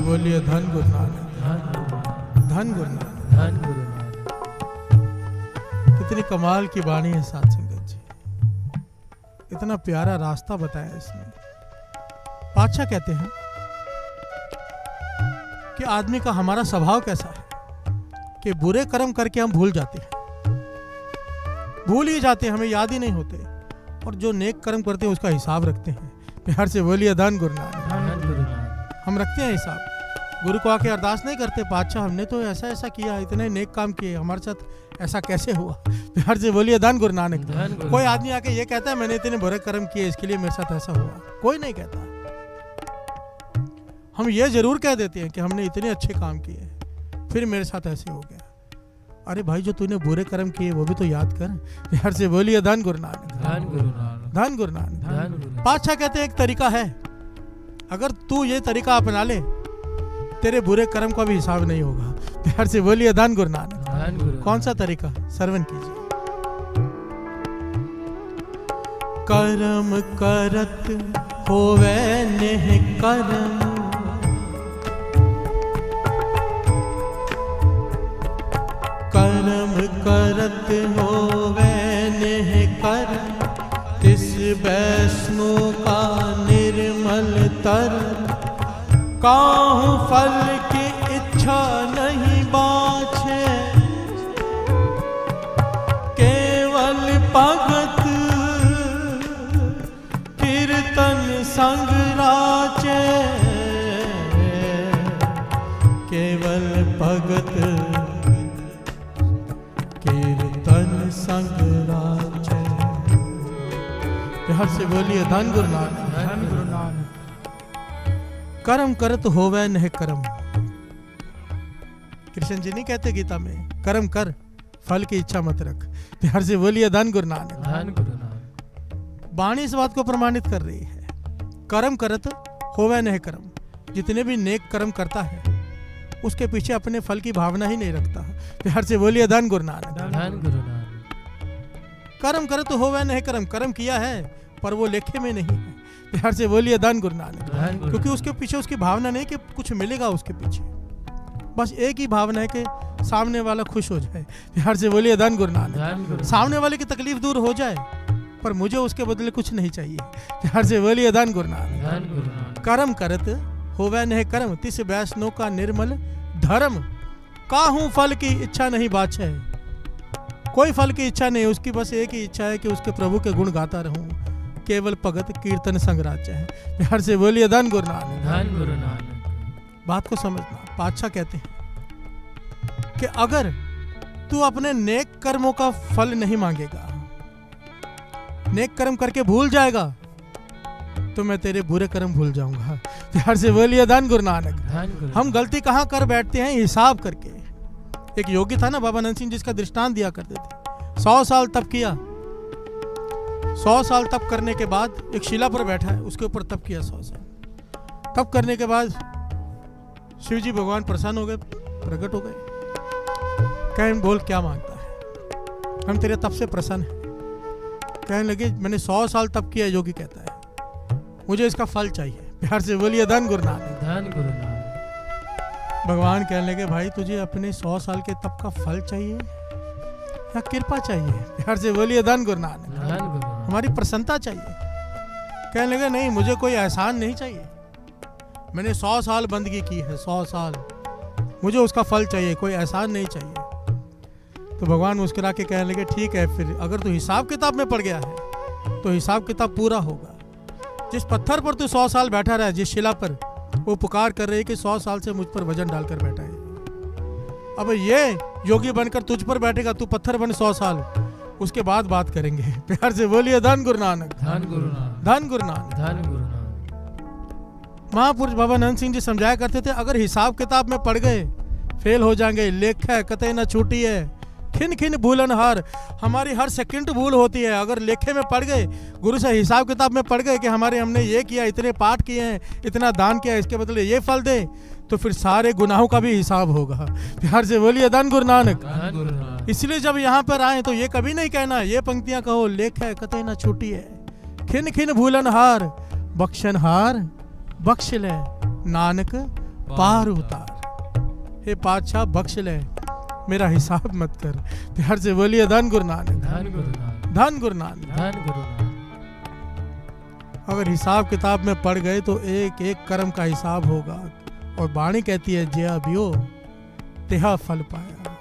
बोलिए धन गुरु नानक, धन गुरु नानक, धन गुरु नानक। कितनी कमाल की वाणी है साथ संगत जी, इतना प्यारा रास्ता बताया इसने। पातशाह कहते हैं कि आदमी का हमारा स्वभाव कैसा है कि बुरे कर्म करके हम भूल जाते हैं, भूल ही जाते हैं, हमें याद ही नहीं होते, और जो नेक कर्म करते हैं उसका हिसाब रखते हैं। प्यार से बोलिए धन गुरु नानक, धन गुरु नानक। हम रखते हैं हिसाब। गुरु को आके अरदास नहीं करते, पातशाह हमने तो ऐसा ऐसा किया, इतने नेक काम किए, हमारे साथ ऐसा कैसे हुआ। प्यार से बोलिए धन गुरु नानक। कोई आदमी आके ये कहता है मैंने इतने बुरे कर्म किए इसके लिए मेरे साथ ऐसा हुआ, कोई नहीं कहता। हम ये जरूर कह देते हैं कि हमने इतने अच्छे काम किए फिर मेरे साथ ऐसे हो गया। अरे भाई जो तूने बुरे कर्म किए वो भी तो याद कर। प्यार से बोलिए धन गुरु नानक, धन गुरु नानक, धन गुरु नानक। धन गुरु नानक। पातशाह कहते हैं एक तरीका है, अगर तू ये तरीका अपना ले तेरे बुरे कर्म का भी हिसाब नहीं होगा। प्यार से बोलिए धन गुरु नानक, धन गुरु। कौन सा तरीका? श्रवण कीजिए। कर्म करत होवे नेह कर्म, कर्म करत होवे नेह कर्म, तिस वैष्णो का निर्मल तर, काहू फल की इच्छा नहीं बाछे, केवल भगत कीर्तन संग राचे, केवल भगत कीर्तन संग राचे। प्यार से बोलिए धन गुरु नानक, धन गुरु नानक। कर्म करत होवे नह कर्म। कृष्ण जी नहीं कहते गीता में कर्म कर फल की इच्छा मत रख। प्यार से बोलिए धन गुरु नानक, धन गुरु नानक। वाणी इस बात को प्रमाणित कर रही है। कर्म करत होवे नह कर्म, जितने भी नेक कर्म करता है उसके पीछे अपने फल की भावना ही नहीं रखता। प्यार से बोलिए धन गुरु नानक, धन गुरु नानक। कर्म करत होवे नह कर्म, कर्म किया है पर वो लेखे में नहीं है। प्यार से बोलिए धन गुरु नानक, धन गुरु। क्योंकि उसके पीछे उसकी भावना नहीं कि कुछ मिलेगा उसके पीछे, बस एक ही भावना है कि सामने वाला खुश हो जाए। प्यार से बोलिए धन गुरु नानक, धन गुरु। सामने वाले की तकलीफ दूर हो जाए पर मुझे उसके बदले कुछ नहीं चाहिए। प्यार से बोलिए धन गुरु नानक। धन गुरु नानक। कर्म करत होवे नह कर्म, तिस वैष्णो का निर्मल धर्म, काहू फल की इच्छा नहीं बाछे। कोई फल की इच्छा नहीं, उसकी बस एक ही इच्छा है कि उसके प्रभु के गुण गाता रहूं, केवल भगत कीर्तन संग राचे है। प्यार से बोलिए धन गुरु नानक, धन गुरु नानक। बात को समझना। पातशाह कहते हैं कि अगर तू अपने नेक कर्मों का फल नहीं मांगेगा, नेक कर्म करके भूल जाएगा, तो मैं तेरे बुरे कर्म भूल जाऊंगा। प्यार से बोलिए धन गुरु नानक। धन गुरु। हम गलती कहाँ कर बैठते हैं? हिसाब करके। एक योगी था ना बाबा नंद सिंह, जिसका दृष्टांत दिया करते थे। 100 साल तप किया, 100 साल तप करने के बाद एक शिला पर बैठा है, उसके ऊपर तप किया 100 साल। तप करने के बाद शिव जी भगवान प्रसन्न हो गए, प्रकट हो गए। कहें बोल क्या मांगता है, हम तेरे तप से प्रसन्न हैं। कहने लगे मैंने 100 साल तप किया। योगी कहता है मुझे इसका फल चाहिए। प्यार से बोलिए धन गुरु नानक, धन गुरु नानक। भगवान कहने लगे भाई तुझे अपने 100 साल के तप का फल चाहिए या कृपा चाहिए? प्यार से बोलिए धन गुरु नानक, धन गुरु नानक। हमारी प्रसन्नता चाहिए। कहने लगे नहीं, मुझे कोई एहसान नहीं चाहिए, मैंने 100 साल बंदगी की है, 100 साल, मुझे उसका फल चाहिए, कोई एहसान नहीं चाहिए। तो भगवान मुस्कुरा के कहने लगे ठीक है, फिर अगर तू हिसाब किताब में पड़ गया है तो हिसाब किताब पूरा होगा। जिस पत्थर पर तू 100 साल बैठा रहा है, जिस शिला पर, वो पुकार कर रही है कि 100 साल से मुझ पर वजन डालकर बैठा है। अब ये योगी बनकर तुझ पर बैठेगा, तू पत्थर बन 100 साल, उसके बाद बात करेंगे। प्यार से बोलिए धन गुरु नानक, धन गुरु नानक। धन गुरु नानक। धन गुरु नानक। महापुरुष बाबा नंद सिंह जी समझाया करते थे, अगर हिसाब किताब में पड़ गए फेल हो जाएंगे। लेख है कतई न छूटी है, खिन खिन भूलन हार। हमारी हर सेकंड भूल होती है। अगर लेखे में पड़ गए, गुरु से हिसाब किताब में पड़ गए कि हमने ये किया, इतने पाठ किए हैं, इतना दान किया, इसके बदले ये फल दे, तो फिर सारे गुनाहों का भी हिसाब होगा। प्यार से बोलिए धन गुरु नानक। धन गुरु नानक। इसलिए जब यहाँ पर आए तो ये कभी नहीं कहना, ये पंक्तियां कहो, लेख है कतई न छूटी है, खिन खिन भूलन हार, बख्शन हार बख्श ले नानक पार उतार। हे पातशाह बख्श ले, मेरा हिसाब मत कर। प्यार से बोलिए धन गुरु नानक, धन गुरु नानक, धन गुरु नानक। धन गुरु नानक। अगर हिसाब किताब में पड़ गए तो एक एक कर्म का हिसाब होगा। और वाणी कहती है, जया बियो तेहा फल पाया।